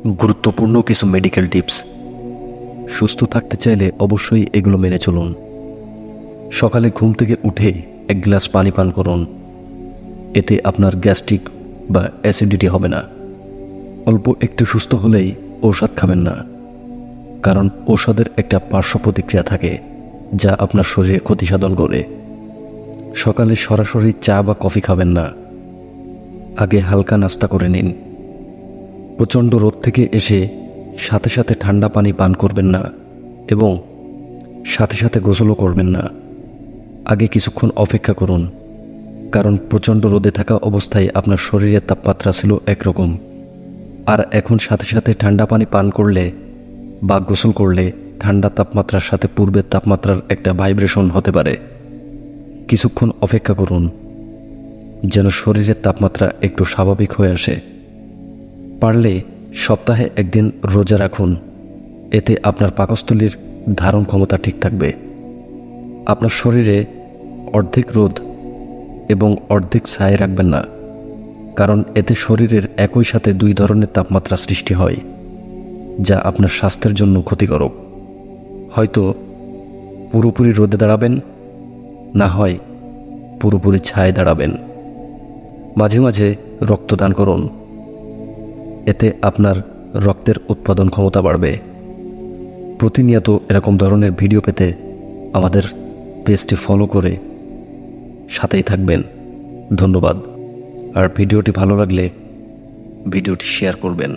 গুরুত্বপূর্ণ কিছু medical tips. সুস্থ থাকতে চাইলে অবশ্যই এগুলো মেনে চলুন। সকালে ঘুম থেকে উঠে 1 গ্লাস পানি পান করুন। এতে আপনার গ্যাস্ট্রিক বা অ্যাসিডিটি হবে না। অল্প একটু সুস্থ হলেই ঔষধ খাবেন না, কারণ ঔষধের একটা পার্শ্ব প্রতিক্রিয়া থাকে যা আপনার শরীরে ক্ষতি সাধন করে। সকালে সরাসরি চা বা কফি খাবেন না, আগে হালকা নাস্তা করে নিন। প্রচণ্ড রোদ থেকে এসে সাথে সাথে ঠান্ডা পানি পান করবেন না এবং সাথে সাথে গোসলও করবেন না। আগে কিছুক্ষণ অপেক্ষা করুন, কারণ প্রচণ্ড রোদে থাকা অবস্থায় আপনার শরীরের তাপমাত্রা ছিল একরকম, আর এখন সাথে সাথে ঠান্ডা পানি পান করলে বা গোসল করলে ঠান্ডা তাপমাত্রার সাথে পূর্বের তাপমাত্রার একটা ভাইব্রেশন হতে পারে। কিছুক্ষণ অপেক্ষা করুন যেন শরীরের তাপমাত্রা একটু স্বাভাবিক হয়ে আসে। পারলে সপ্তাহে 1 দিন রোজা রাখুন, এতে আপনার পাকস্থলীর ধারণ ক্ষমতা ঠিক থাকবে। আপনার শরীরে অর্ধেক রোদ এবং অর্ধেক ছায়া রাখবেন না, কারণ এতে শরীরের একই সাথে 2 ধরনের তাপমাত্রা সৃষ্টি হয়, যা আপনার স্বাস্থ্যের জন্য ক্ষতিকারক। হয়তো পুরোপুরি রোদে দাঁড়াবেন, না হয় পুরোপুরি ছায়ায় দাঁড়াবেন। মাঝে মাঝে রক্তদান করুন, এতে আপনার রক্তের উৎপাদন ক্ষমতা বাড়বে। প্রতিনিয়ত এরকম ধরনের ভিডিও পেতে আমাদের পেজটি ফলো করে সাথেই থাকবেন। ধন্যবাদ। আর ভিডিওটি ভালো লাগলে ভিডিওটি শেয়ার করবেন।